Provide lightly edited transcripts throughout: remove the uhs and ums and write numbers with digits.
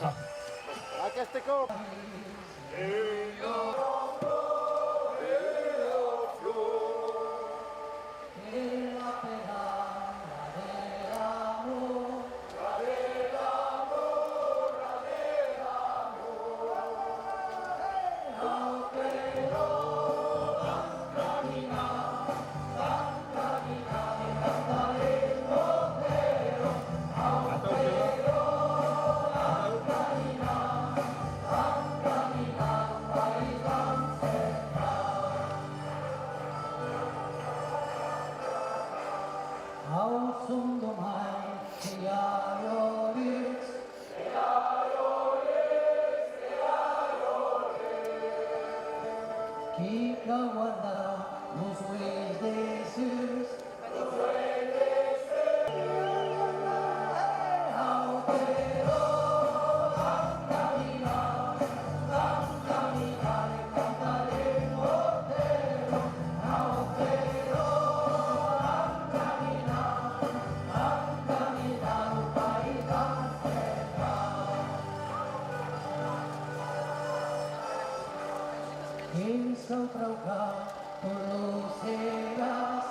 A que este co? Som de här tearoris que guarda los bueyes de Jesús. Esa otra hoja conocerás.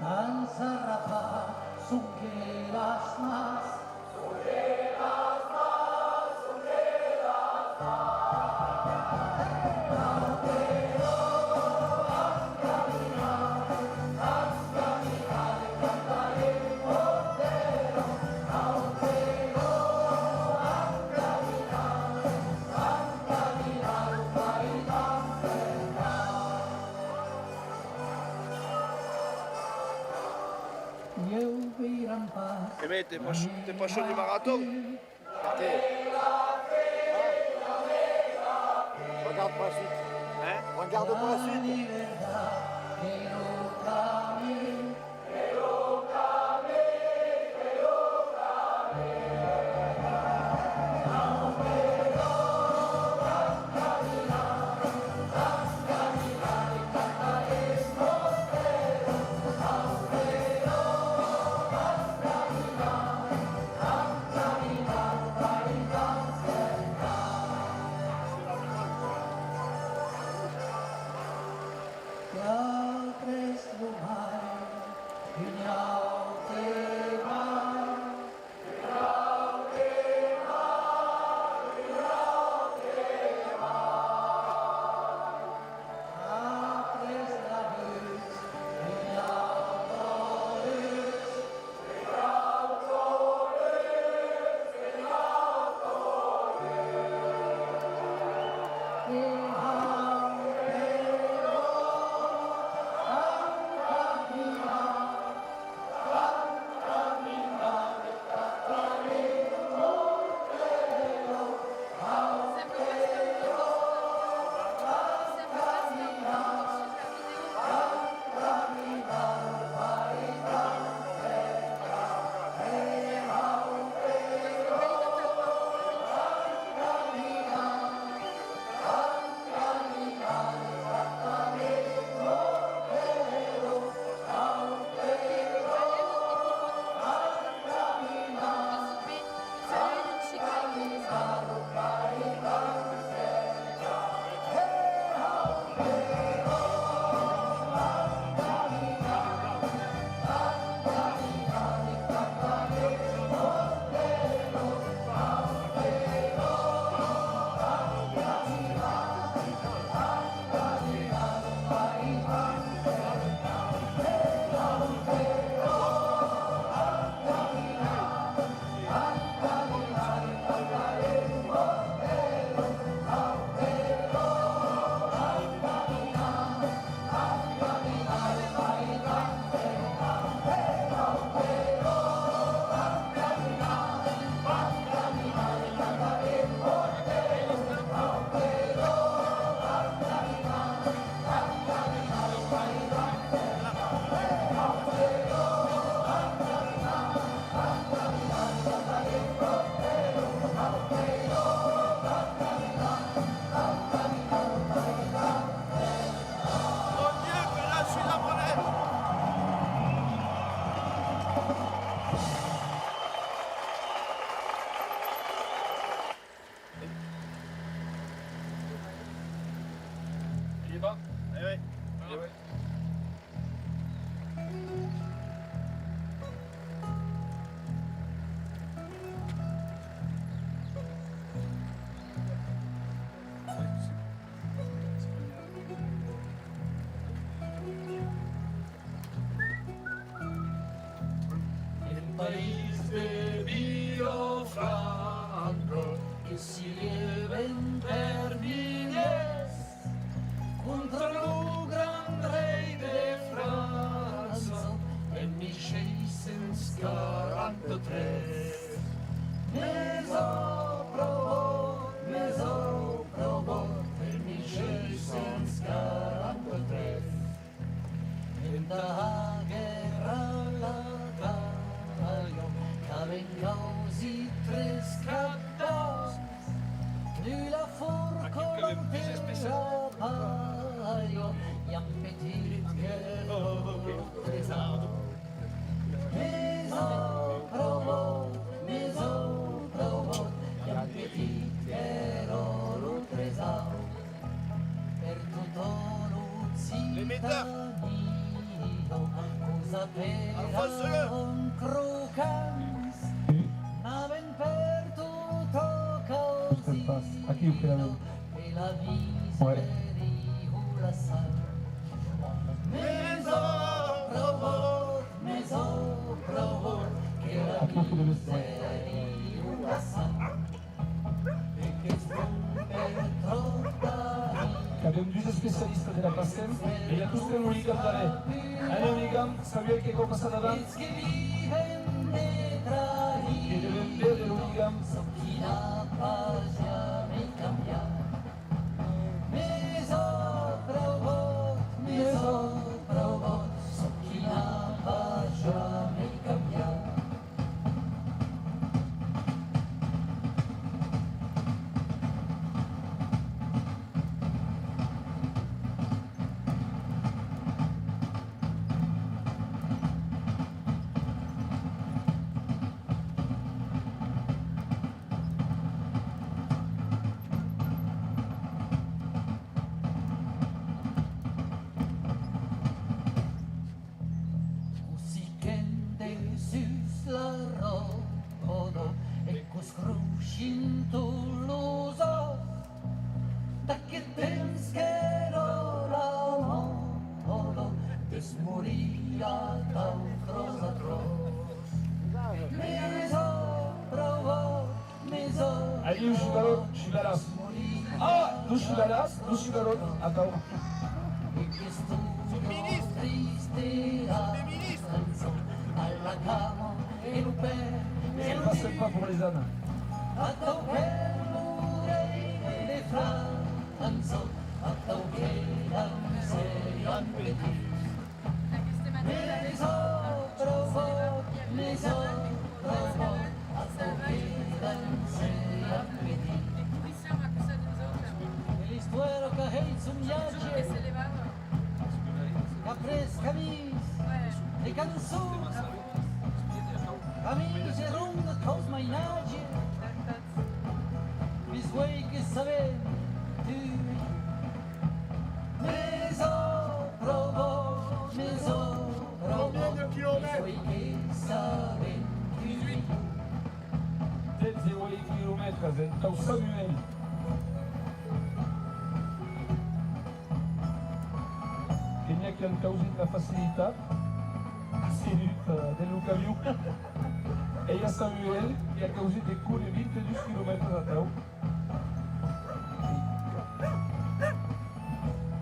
Danza rapa, sonqueras más. Eh mais t'es pas chaud du marathon? Partez. Regarde pour la suite. Hein? Regarde pour la suite. Il est bas. Eh ouais. Ah ouais. El país de Villafranca que si lleven Pernigues contra el gran rey de França en 1643. Mais au provot en 1643. En la guerra la caballo, caben causi tres captaus, de la forca caballo, y un petit guerrero pesado. Mais au provot, y un petit guerrero pesado. Per tutto Les metteurs. Cosa un crocans naven per tutto così Aquí usted la ve. e la miseria la sa. Meso provot che la miseria la sa. E che per troppa Abbiamo due specialisti della pastel e la tutte un unigam da lei. Allora unigam, sapete che cosa sta davanti? che viven detrás Che deve vedere l'unigam. chi la pace mi cambia. Meso provot, so chi la pace mi cambia. Cruixin Toulouse, d'aquest temps que era la mort, desmoria tan tros a tros. Mais au Allez, o Chibalas. Ah, do Chibalas, Attends. e che studio tristera canzone alla cama e lo Ça passe pas pour les ânes. a toquer l'orell de França, a toquer la miseria en petit. Mais au provot, a toquer la miseria en petit. E l'histoire que ells un viatge, que ha pres camins de cançons, camins e rumb de cos mainatge, bisguei que sabem tu. Mais au provot, Combien de kilomètres? bisguei que sabem tu. 0 km, então Samuel. Che mi ha causato la facilità, dello camion, e il y a Samuel qui a causé des coups de 22 km à terre.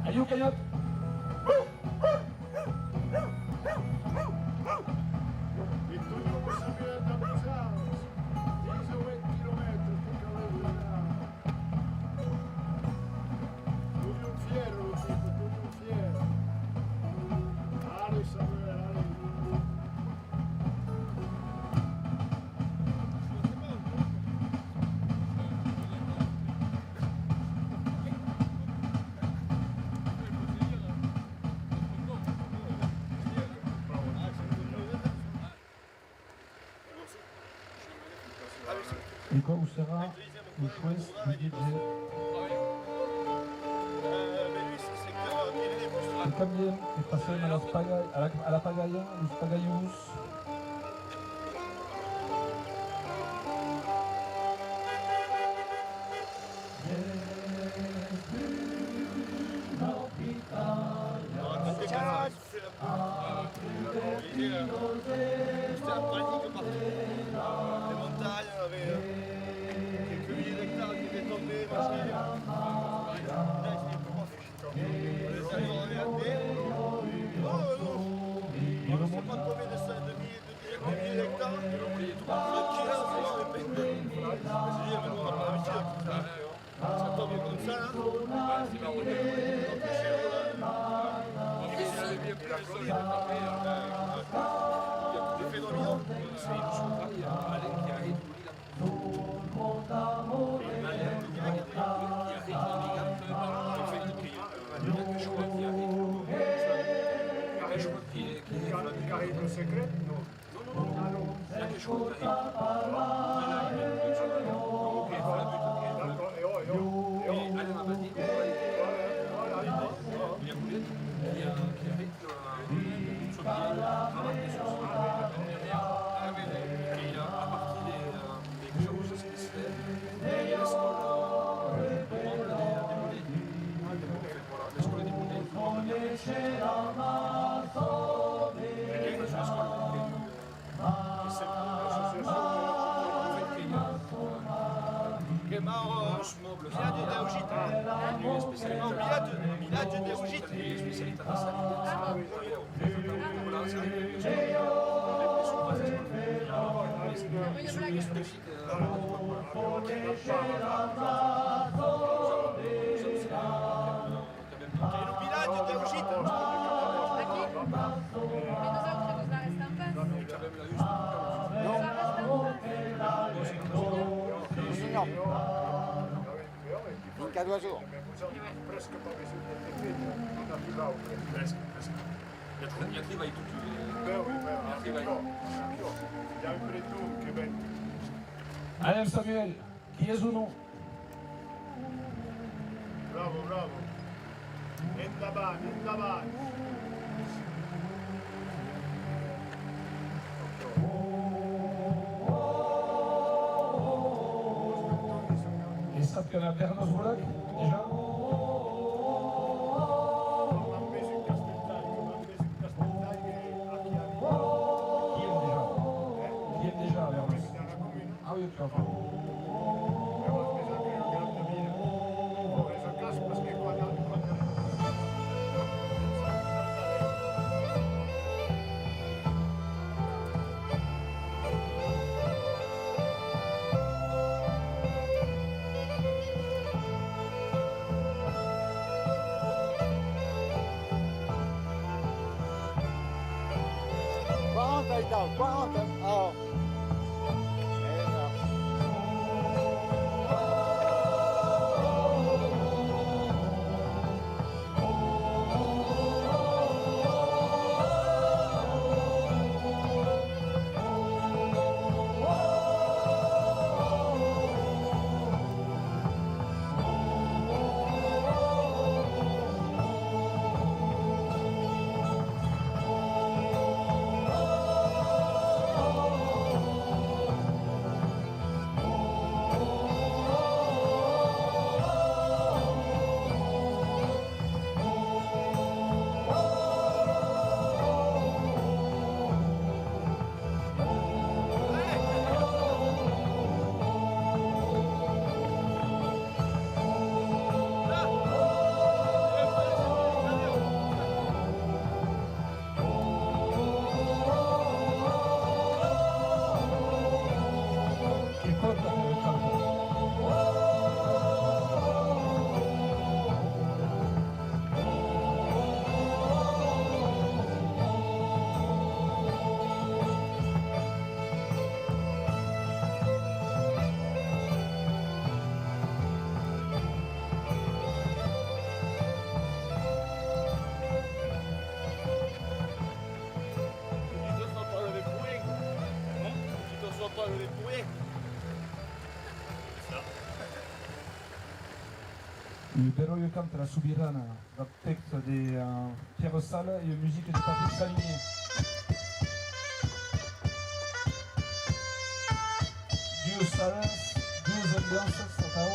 Ayou Cayotte. E tu come sapere da pensare? 10 o 20 chilometri che cavevo là. Tu un fiero, lo tipo, tu un fiero. Ali sapere, ali. Et quoi, où sera le juez du DJ? Y también que pasen a la pagaya, los pagayos. C'était la panique partout. Les montagnes, on avait quelques milliers d'hectares qui étaient tombés, machin. Là, c'était comment on les avait regardés. On ne sait pas combien de milliers d'hectares. Tranquille, on est pété. Je me suis dit, mais nous, on n'a pas l'habitude. Ça tombe comme ça, là. C'est marrant. J'avais bien pris le sol, il a tapé. J'ai fait domino. C'est une chose, il y a Alain qui arrive, Qui arrive le secret? Non. il y a quelque chose qui arrive. D'accord, et oh. Alain m'a dit, il y a Boulette qui arrive sur le pied, ramasse des choses. Et il a, à partir des choses qui se lèvent, il laisse le membre des mollets. Voilà, l'escole des mollets. Che Mauro Milagio de Ugita. Lui è specialista. Milagio de Ugita. Lui è specialista da salire. Il Milagio de Ugita. In Caduasù. Presque pas besoin de tecnique. On a plus là. Presque. Il arriva in tutti i... Ben oui, il y a un breton qui est bien. Alain Samuel, qui est ou non? Bravo. Endavant. Et ça qu'il y en a Bernos Volac, déjà? Qui est déjà Bernos? Ah oui, ok. Então, 40. Oh. Le Beroyo canta la Subirana, le texte de Pierre Salle et la musique de Patrick Saligné. Deux salles, deux ambiances, Satao.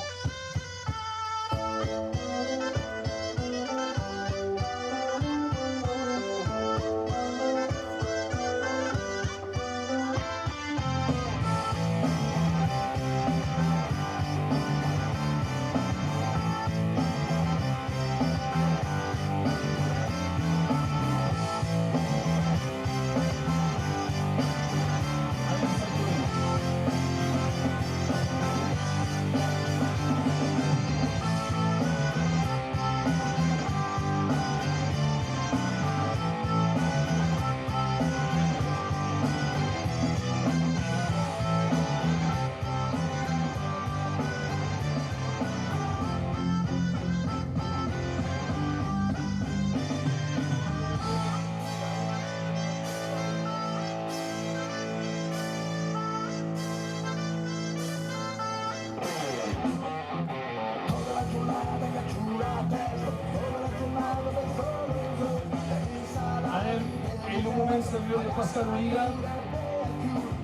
E il momento di Pascal Oliga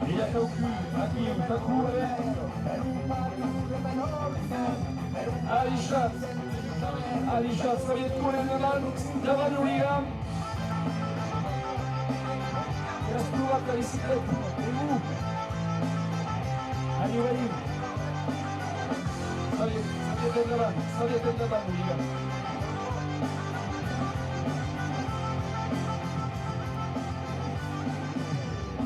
e a Tauku aqui o Takure Alishat Soviet Kure Davan Oliga e a sua da bicicleta e o Aliwaim Soviet Davan Oliga.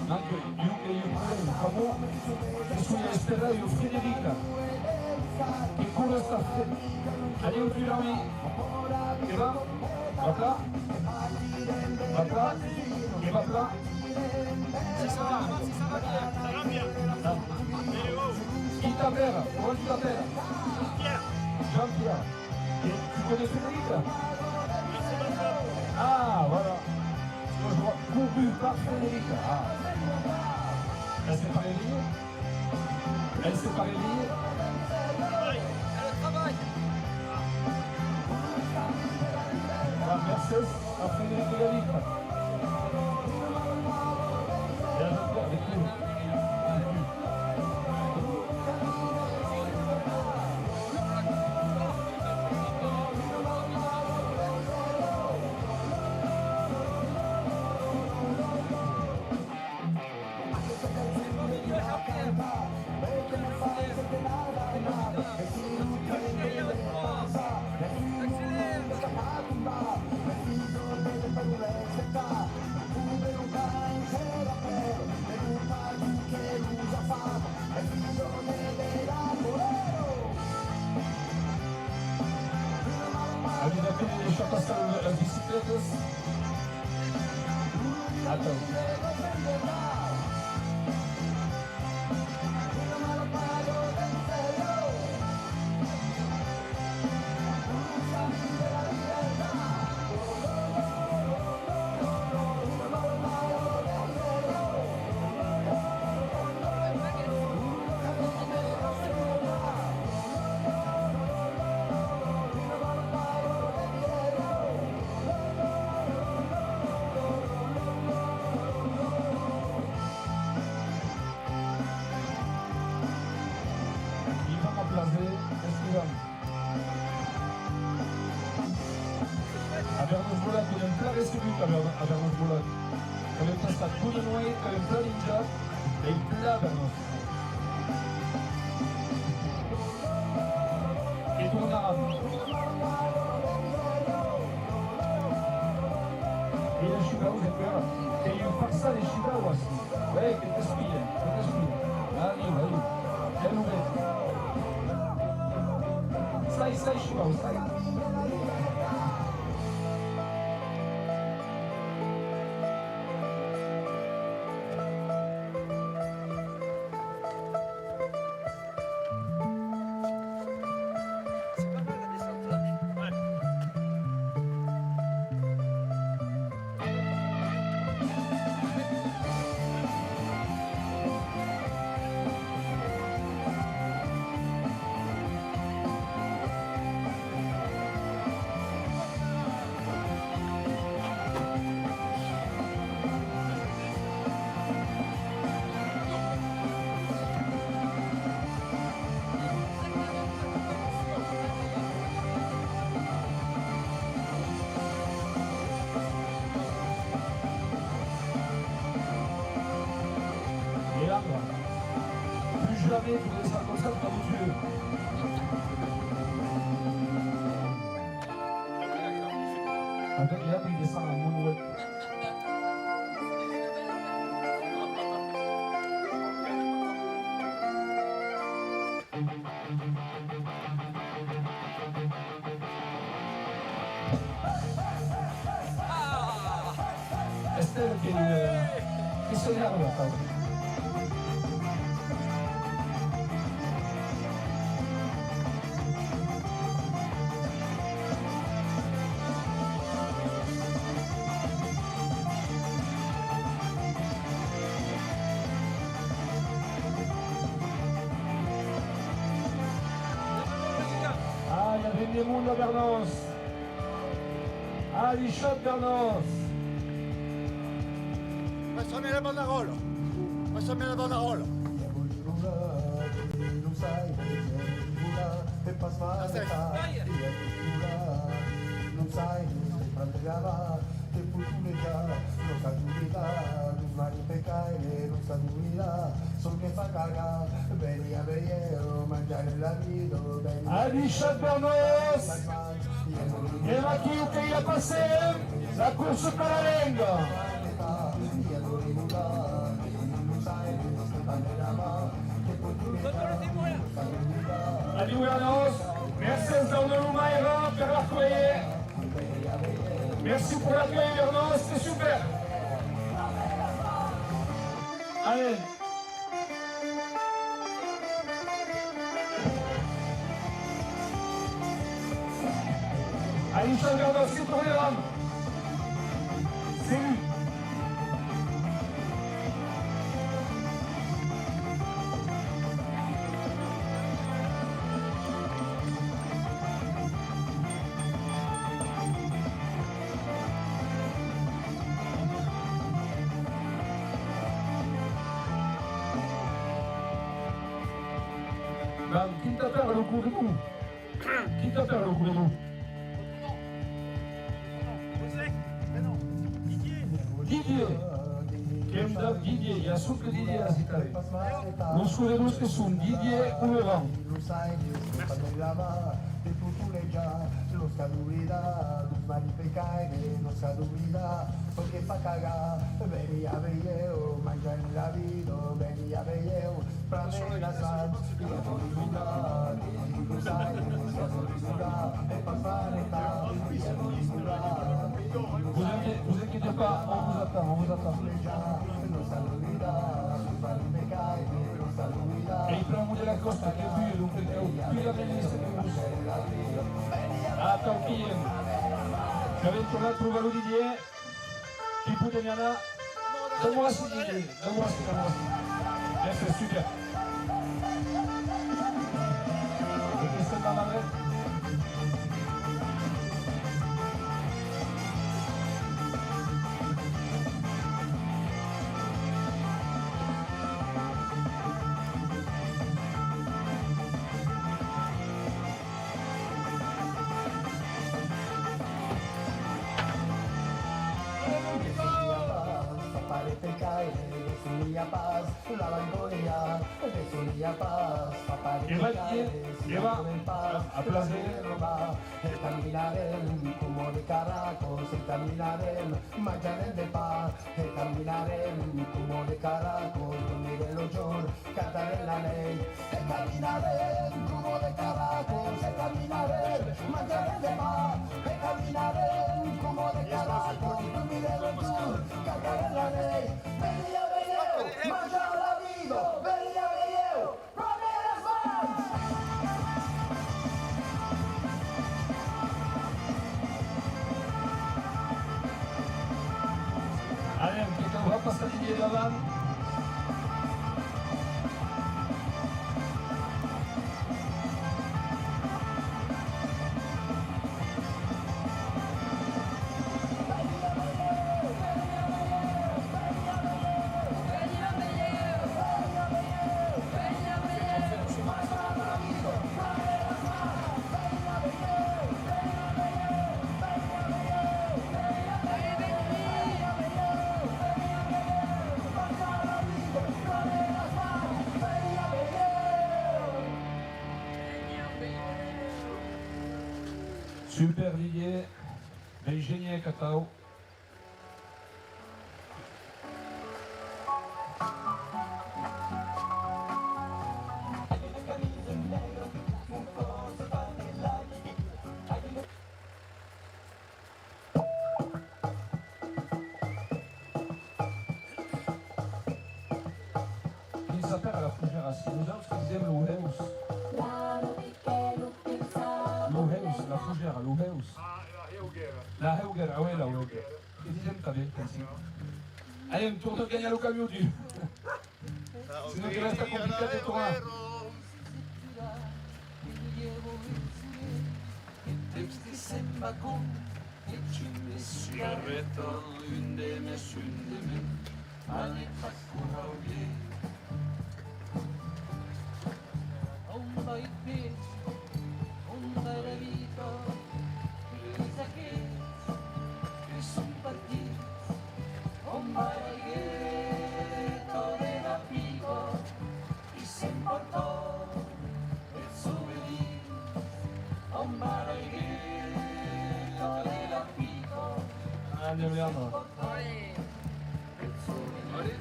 Anche io che io un favore che sulla espera io Federica che cura sta allez au plus l'armée et va là et va là Si ça va bien. qui t'appelle comment tu t'appelles Jean-Pierre et tu connais Federica ah voilà je vois couru par Federica elle s'est pas réveillée Elle travaille. La Mercedes a Federico Galica. Et là, je avec lui. Avete appena lasciato passare la bicicletta? Abbiamo svolato in un plare subito, abbiamo svolato. Abbiamo passato pure noi per un plare in già e il plare abbiamo. E torniamo. E la Chicago è qua. E io passa di Chicago assim. Che ti spia. Arriva. È un vero. Stai Chicago, stai. attendre. Plus jamais il faudrait ça comme ça devant nos yeux. Avec les il descend en monouette. Estelle qui s'énerve là, quand même. Ah, il y avait des mondes à Bernos. Ah, il chope Bernos. Passami la banderole. Passami la banderole. Ali chope Bernos. Et Maki il a passé la course parallèle. Ali Bernos, merci de Loumaïra, Père Larcoyer. Merci pour l'accueil Bernos, c'est super. Allez. Ali chope Bernos, c'est pour les rames. C'est lui. Qui t'a fait le coup de nous? Qui t'a fait le coup de nous? Didier. Didier, il y a sous que Didier a cité. Nous scorremos que sont Didier ou Laurent. Vous inquiétez pas, on vous attend. E il promo della costa che è più la bellissima a Tolkien che avete trovato un valore di qui peut venir là donne-moi cette idée donne-moi c'est super et qu'est-ce que t'en as E va a place camminarem come de caracos e camminarem mangiarem de pa e camminarem come de caracos dormire lo giorno cantare la lei e camminarem come de caracos e camminarem mangiarem de pa e camminarem come de caracos dormire lo giorno cantare la lei venía veo mangiare la vida venía veo Allez, on va passer à Didier Lavanne. Super Didier, l'ingénieur Cacao. Il s'appelle à la fougère à Sinodal, parce qu'ils aiment l'Ouhéus. L'Ouhéus, la fougère, l'Ouhéus. La Heuguera, oui, la Heuguera. Ils aiment t'aller, Cassie. Allez, un tour de gagne au camion du. Sinon, il reste à compliqué des tournois. Cigarettan yndeme syndeme, annetta kurauge. Onda il peso, onda la vita, chissà che son partiti, onda il ghetto della pipa, chi se importò del souvenir, onda il ghetto della pipa, Andiamo, andiamo. del souvenir,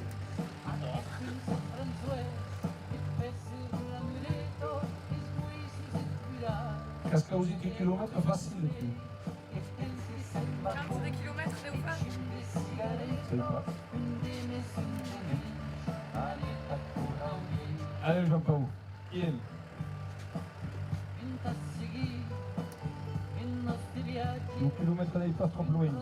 San Francisco, e pezzi l'amuleto, e squisci si tira. Cascausi di chilometri facile qui. Quanto de kilomètres de ouvert? C'est pas. Allez, Jean-Paul. Ian. Un kilomètre d'aller pas trop loin.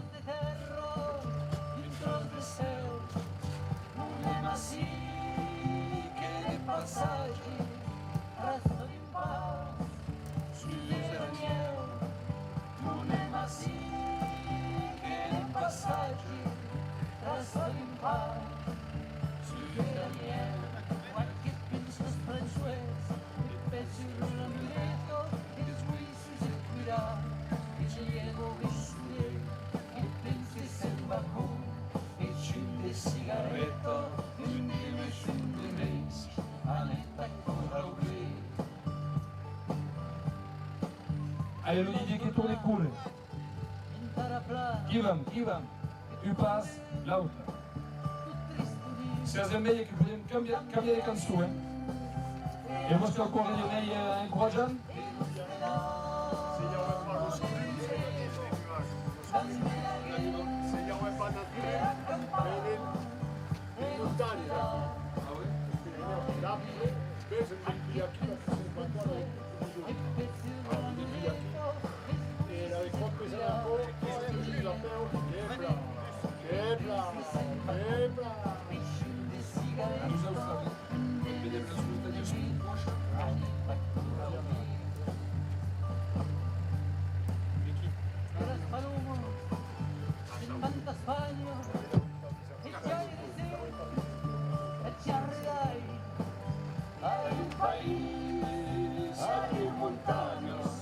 Sigaretto, yndeme syndeme, annetta kurauge. Allez, le Didier qui tourne les coules. Kivam. Tu passes l'autre. C'est un meilleur qui peut cambiare les canzoni. E vostro ancora di lei in Croagian? Nous Australiens, vedem l'ascoltadio su un Croacia. Era Spalomo, in tanta Spagna, e ci arrivai a un paese di montañas.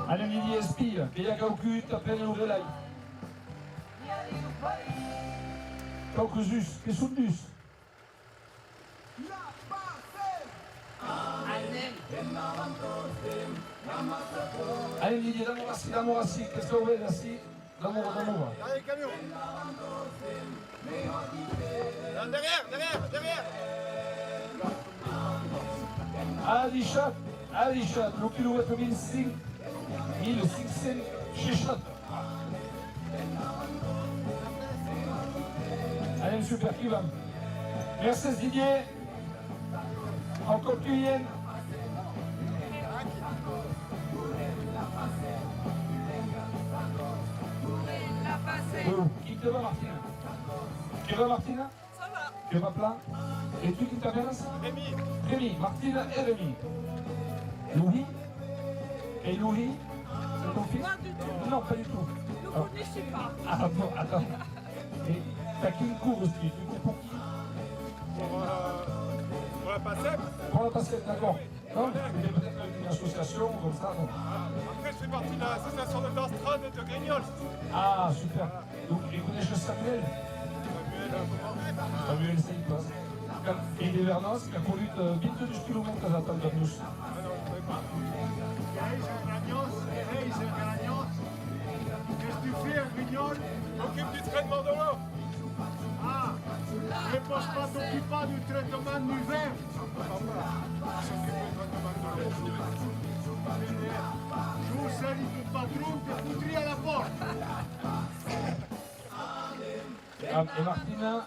Allez, Didier Espille, che ha calculat appena l'Uvelai. Caucasus, che sono dus? Allez, Didier, d'amour assis, qu'est-ce qu'on veut assis? D'amour. Allez, le camion. Là, derrière. Adichat, le kilomètre 1500, 1600, Allez, super, qui va? Merci Didier. Encore Cuyen. La passée. Qui te va, Martina? Qui va, Martina? Ça va. Qui va plein? Et tu qui t'appelles? Rémi, Martina et Rémi. Louis? Et Louis? C'est ton fils? Pas du tout. Non, pas du tout. Ne vous connaissez pas. Ah bon, attends. Et t'as qu'une course, tu cours pour qui? Pour la Passep. Pour la passer, d'accord. Non, mais peut-être une association comme ça. Non. Après, je fais partie de l'association de Dorstrade de Grignols. Ah, super. Donc, il connaît Samuel. Samuel, c'est quoi? Et les Vernos, qui a conduit 22 km à attendre nous. Qu'est-ce que tu fais, Grignol? M'occupe du traitement de l'eau. Ah, ne pose pas t'occuper pas du traitement du verre. Je vous salue ton patron, t'es foutu à la porte. E Martina,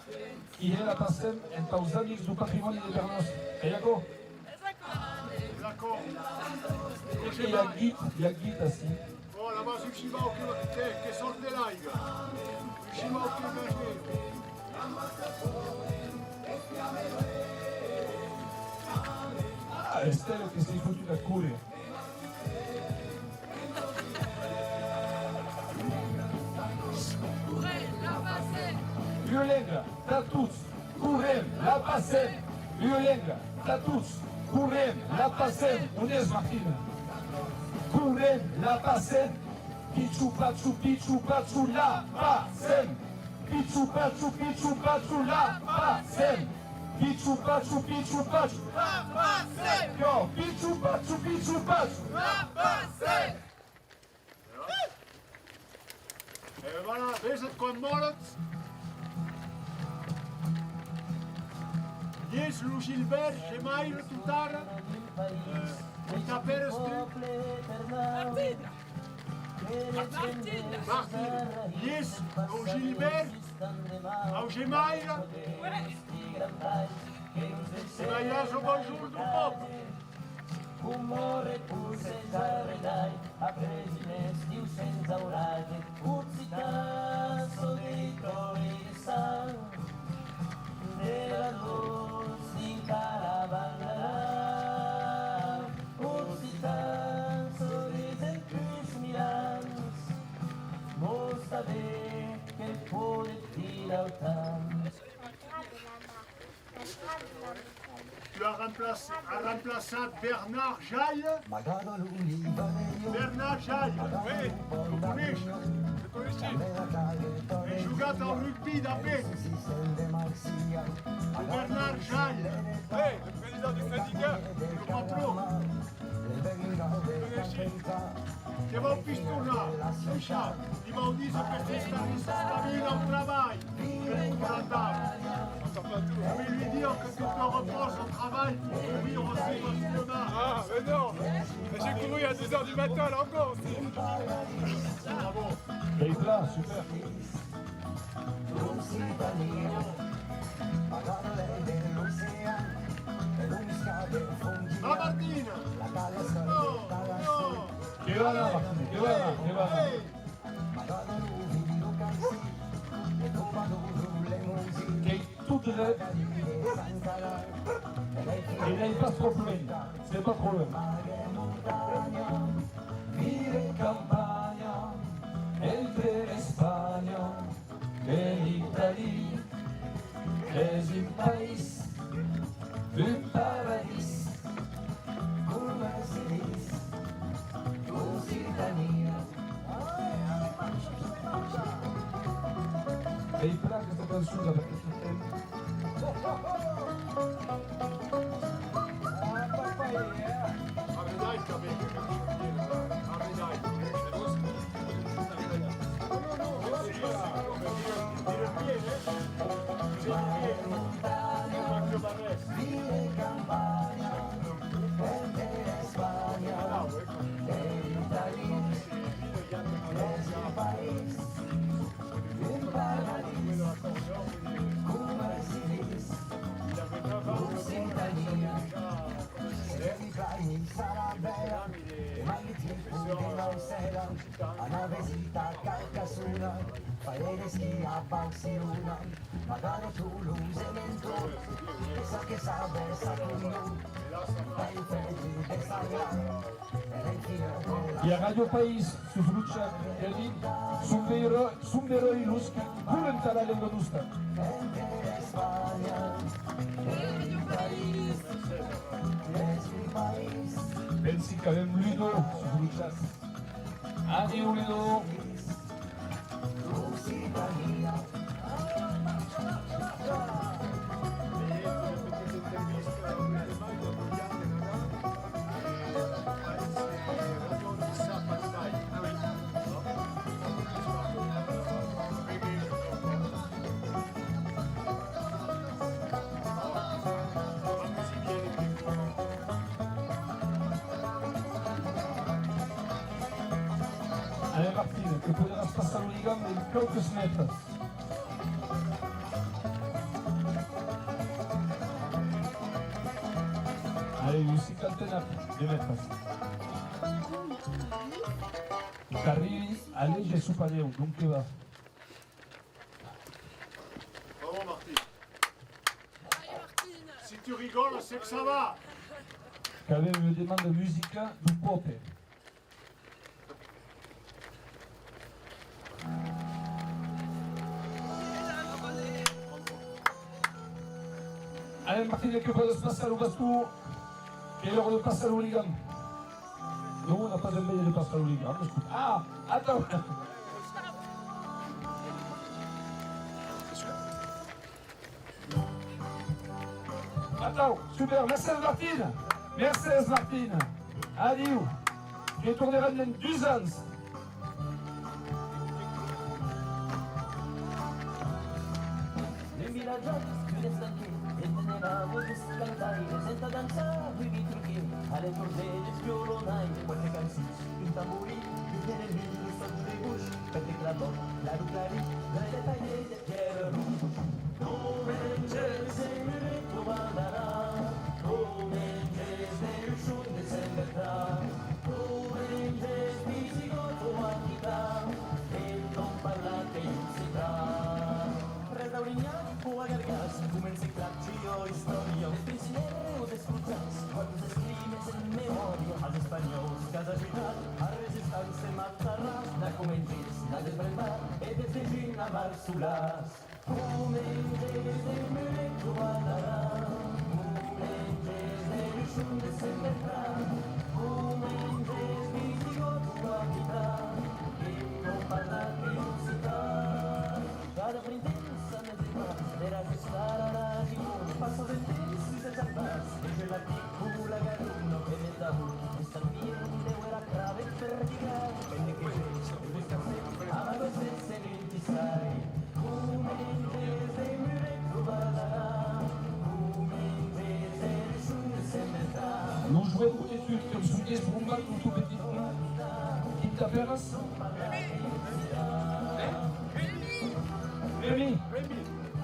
chi è la passem entre els amics du patrimoni de Bernos. E Iago? D'accord. E hi ha guit assim. Oh, là-bas, c'est Shimao qui sort de là, les gars. Shimao qui est venu. Ah, Estelle che sei fottuta a cuore. Violenga, tatuts, curem, la passem. Violenga, tatuts, curem, la passem. Unez, Martina. Curem, la passem. Pichu, pachu, la passem. Pichu, pachu, la passem. Pichu, pachu, la passem. Yo, pichu, pachu. La passem. Et voilà, wees het kon morgen. Yes, Lou Gilbert, Gemaire, Tutara. Taperes, Martine. Martine. Martin. Yes, Lou Gilbert. Au Gemaire. Et Maillage au bonjour du peuple. Umore pulseggiare dai, a presinesti senza uraghe, uzzicasso dei troli di san, della luz in caravana, uzzicasso di tempus mirans, mostra be che il cuore ti l'autan. Tu as remplacé Bernard Jaille. Bernard Jaille, oui, vous connaissez. Il joue en rugby d'Appé. Bernard Jaille, Hey, le président du syndicat. le patron. Che va pistona, Lucia, i maudits que sta bien au travail. Mais lui dire que tu te reposes au travail pour courir aussi facilement. Ah, mais non. J'ai couru à 2h du matin, là encore aussi. Bravo. Leitla, super. Ah Martina! No, no! Che va là, Martina, che va là. Hey! Che toute l'aide, il n'aille pas trop plein, c'est pas trop loin. Vive campagna, entre España e l'Italie, es un país, un paradis, come si dice, Lusitania. E il plan questa canzone perché tu Vive campagna, entre España e l'Italia, es un país, un paradis, come si dice, Lusitania. Se ti fai sarà bella, ma il tipo che non sera, a una visita a Carcassona, fai le schi a Barcellona, magari tu l'usamento, che sa versa con noi, dai freddi de Sagrada, e lei fino della I Radio País sufruccia eli sunt vero iluschi curenta la lingua giusta. gente Spagna, Radio Paris. es un país, Pensi che avem Ludo sufruccia. Adieu Ludo. Lusitania. Et Martín, que podrás pasar un ligam en quelques metres. Allez, une cinquantaine de metres. Qu'arrivi a l'eix superior, donc que va. Bravo Martine. Si tu rigoles, c'est que ça va. Qu'avait me demande musique du pop. Allez, Martine, que puedes pasar au bastou et l'heure de passer au ligam. Non, on n'a pas de meilleur de passer au ligam. Ah, attends. Attends, super, Mercedes Martine. Mercedes Martine. Adieu. Je tournerai dans 2 ans. Nella giornata di stanchi e teneva voce scantare senza danzare i trucchi alle cordelle sviolonai qualche canzone in tamburi più che nel mille stato dei bush per te clavò la rucari la taglie del chiaro come c'è sempre tu bandarà come c'è sempre shunde sempre tra come c'è fisico tu attività e non parlate in città Orignani può agargarsi come in seclaccio historia del pensiero o de escuchas cuando se escribe en memoria al español cada ciudad a resistencia matarás la comentis la de premar e de fegin a marsulas comentis de mure cuadara comentis de luchun de sembertra comentis visigo tu habita e non parlate in città cada brindis era stare a radio, passo del tempo senza paz, e c'è la piccola garuno che mi dà un salviente, era grave per digare, quelle che c'è, e questa sempre, ama lo stesso e non ti sai, come intese mi ritroverà, come intese nessuno se metà. Nous jouons pour des trucs comme Soudés, Brumba, tout petit. Qui t'appelles Rémi.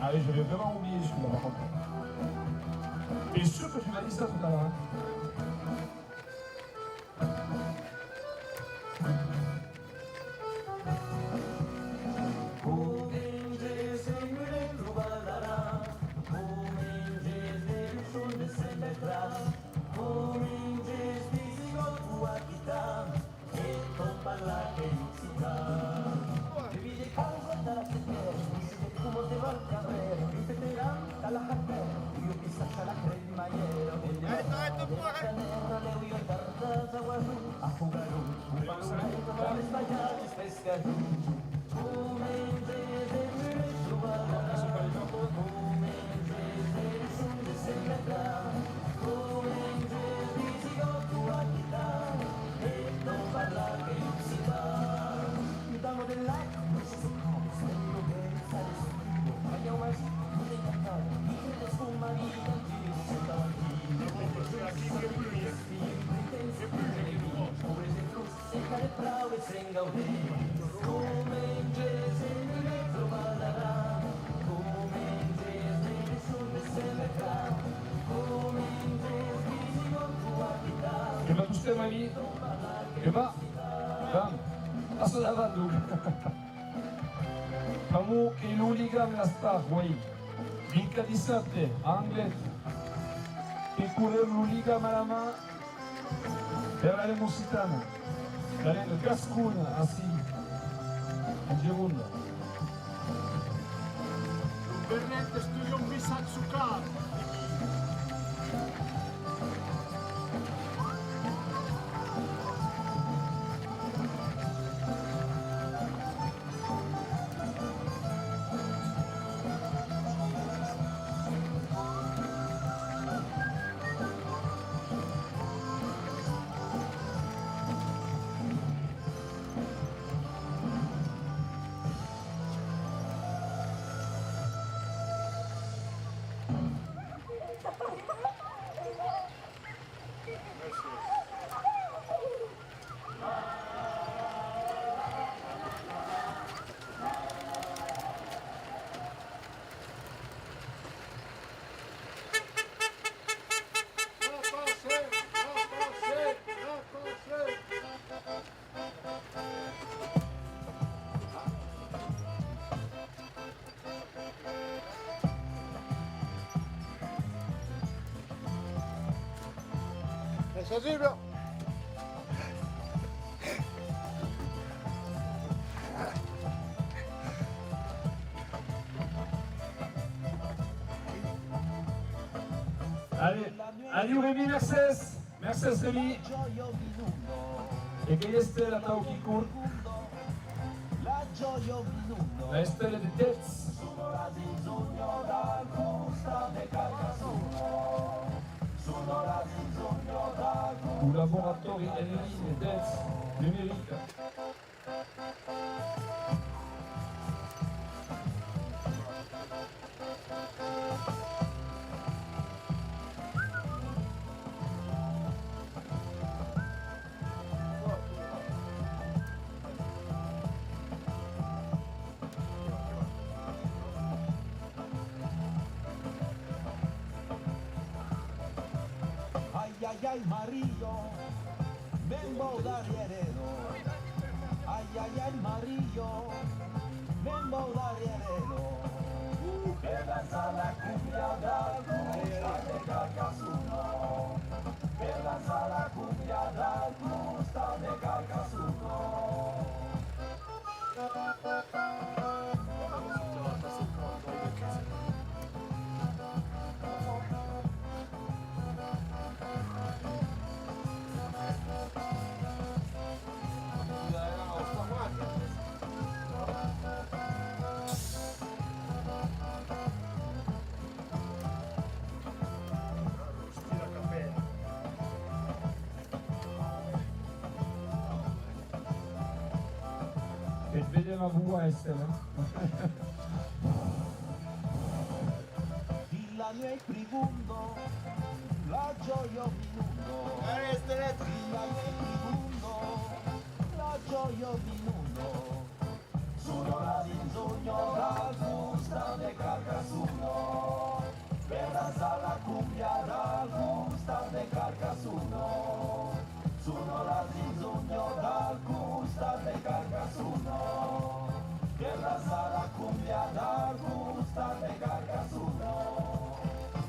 Ah oui, j'avais vraiment oublié celui-là par contre. Et sûr que tu m'as dit ça tout à l'heure. Hein. Que va tous mamie? Que va? Bam! Passo lavando! Kamu che l'uligam la sta, guai! Vinca di 7, Anglet! Che curer l'uligam alla mano per la Musitana, la Gascuna, así, en Gironda. Bernet estudiò un Misatsuka. Ça c'est bien. Allez, adieu Rémi Mercedes. Mercedes Rémi. E che este la Tauki Kur. La gioia ognuno, La stella di Tez. sono la bisogno dal gusto de Carcasuno, sono la bisogno dal gusto. Un laboratorio Eneli di Tez. Numerica. Ay, ay, ay, Marillo, Membo d'Ariero. Ay, ay, ay, Marillo, Membo d'Ariero. Que danza la cumbia dal gusto de Carcasuno. Que danza la cumbia dal gusto de Carcasuno. E vedeva vuoi essere. Villano e Fribundo, la gioia minuto. Villano e Fribundo, la gioia minuto. Sono la bisogno dal gusto de Carcasuno. Per danzare la cumbia dal gusto de Carcasuno. Sono la bisogno dal gusto de Carcasuno. Per danzare la cumbia dal gusto de Carcasuno.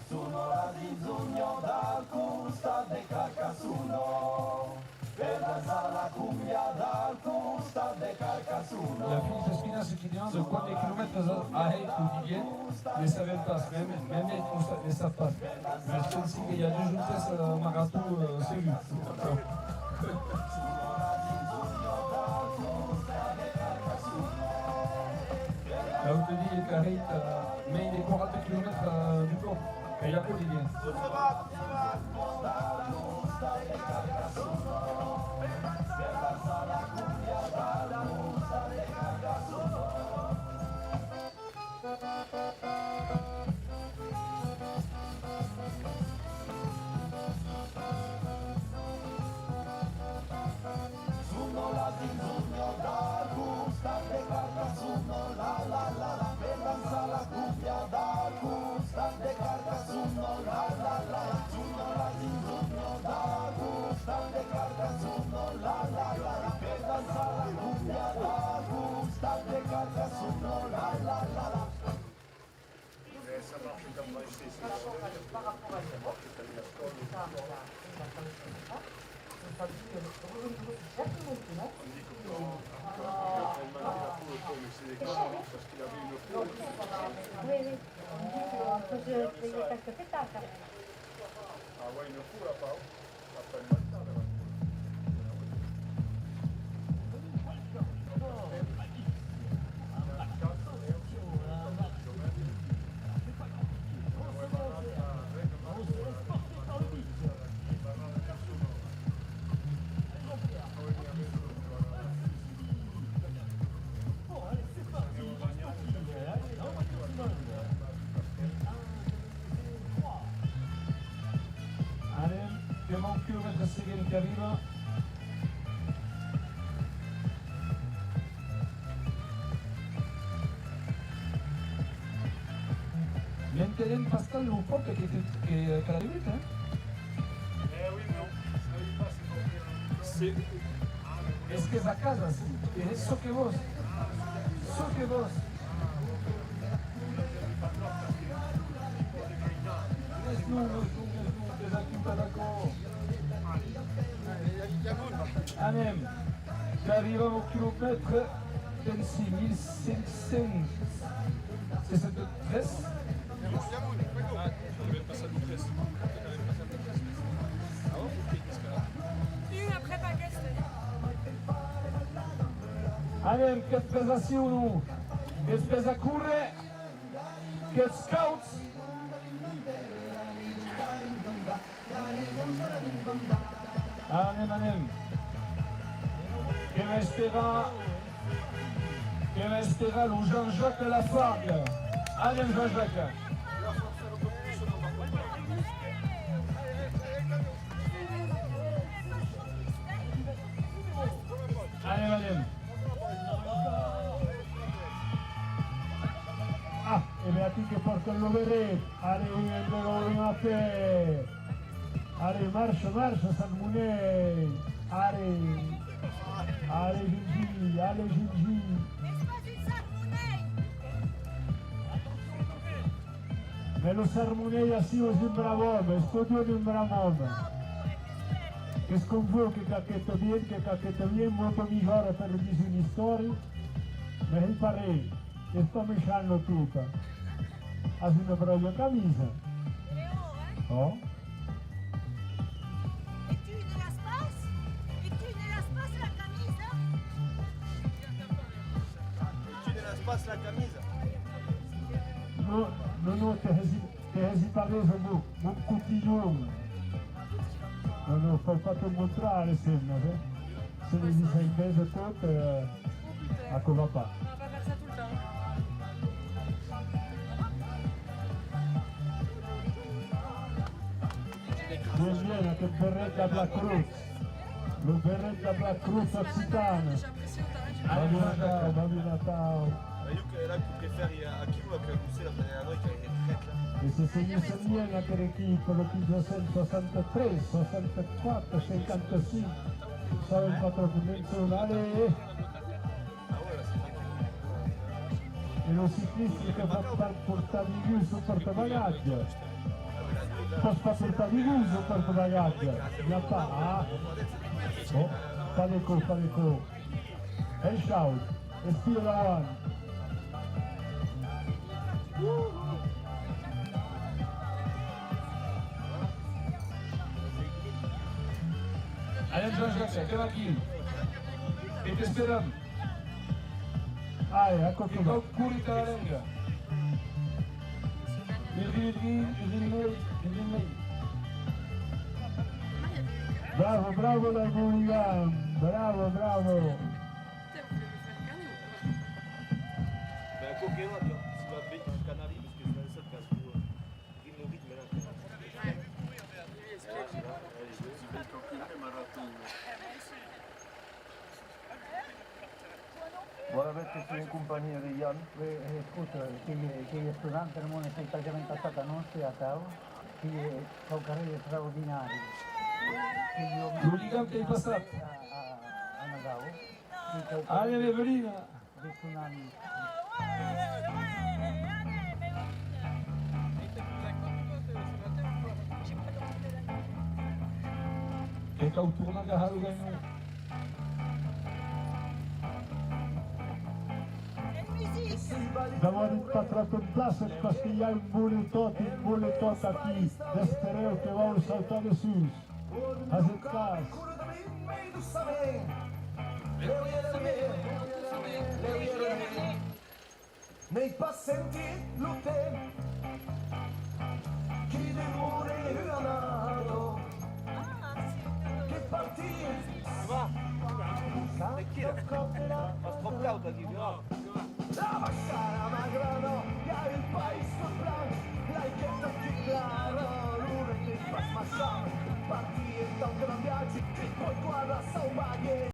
Sono la bisogno dal gusto de Carcasuno. Per danzare la cumbia dal gusto de Carcasuno. La fille de Spina se qui de quoi des kilomètres à Haït ou Didier, ne savait pas, même ils ne savent pas. Mais je pense qu'il y a 2 jours, ce marathon, c'est lui. Là où te dis qu'Haït, mais il est 40 km du port. Et il y a pas Didier. Sono la bisogno dal gusto de Carcasuno, la la la la, per danzare la cumbia dal gusto de Carcasuno, la la la la. Sono la bisogno dal gusto de Carcasuno, la la la la, per danzare la cumbia dal gusto de Carcasuno, la la la la. Ça marche comme moi, je sais. Par rapport à l'époque, ça, voilà, exactement comme ça. Donc, ça dit, au niveau du chef de maintenant, Oui, oui. On dit qu'on peut se payer quelques pétards. Ah ouais, il me faut là-bas. Après le matin, là. Allez, abbiamo un chilometro seguire che arriva. Viene Pascal un po' che la rivolta, eh? Oui, non. Ça y passe, c'est pour dire. Es que es a casa, sí. Es eso que vos. Eso que vos. Es no, es no, es no, es aquí, d'accord. anem che arriva al chilometro 26.563. Ah, on est même pas ça de 13. On est même pas ça de 13. Ah ouais, ok, qu'est-ce que là? Une après Paquest. Anem che pesazione, che spesa curre, che scouts. Anem. Che m'espera lo Jean-Jacques Lafargue. Anem Jean-Jacques. Anem. Ah, e beati che portano l'overe, are una fe, are marcia, San Mune, are Gigi. Mais le Sarmonei assis aux Imbramom, studio di Imbramom. Che sconfo che cacchetto bien, molto migliore per le disegni storici, ma il pare, che sto mesciando tutta. Ha una broglia camisa. Oh? Et tu ne lasses pas la camisa? Tu ne lasses pas la camisa. Non, te hesitare mon coutinho. Non, faut te mostrare sembra, se le dici in mezzo tutto, ecco va pas. On va pas faire ça tout le temps. Viene che berretta Black Cruz, lo berretta Black Cruz occitana. J'ai apprécié au tarif. Babi Natal. Là, tu préfères à qui ou à Calucé la dernière notte qui a été traite là? E se seguisse viene anche l'equipe, lo P263, 64, 55, sono il patrodimenzionale Ah ouais, là c'est vrai e lo ciclista che fa portare di giù sul portabagaggio. Può portare di giù sul portabagaggio. La fa, oh, fare co. E shout, e stile davanti. Anem Jean-Jacques, che va qui? E ti speriamo. Ecco Che che va curi Caralenga. Il rimei. Bravo la Goulian, bravo. Putain, vous voulez me faire gagner ou pas? Mais à Coquera, tu vas payer un Canari parce que c'est dans le seul cas où rythme mais là. Buona perché sei in compagnia di Jan. Scusa, che studente non sei praticamente stata non si a cavo, che sono carriere straordinarie. Che io mi L'Oligante è passato. a Nagao, Anem Evelina. di tsunami. Che cauturna che Haruganu. D'avoir une patrato de place parce qu'il y a une bouletote aqui, d'Estereo che va saltar dessus. À cette place. Nei passenti lutte chi del mure nato che partì Va stroppeare o chi va? la mascara magrano ja il país tot blanc l'aichetta più claro l'una che fa smassare partì e toccano viaggi che poi guarda sau maglie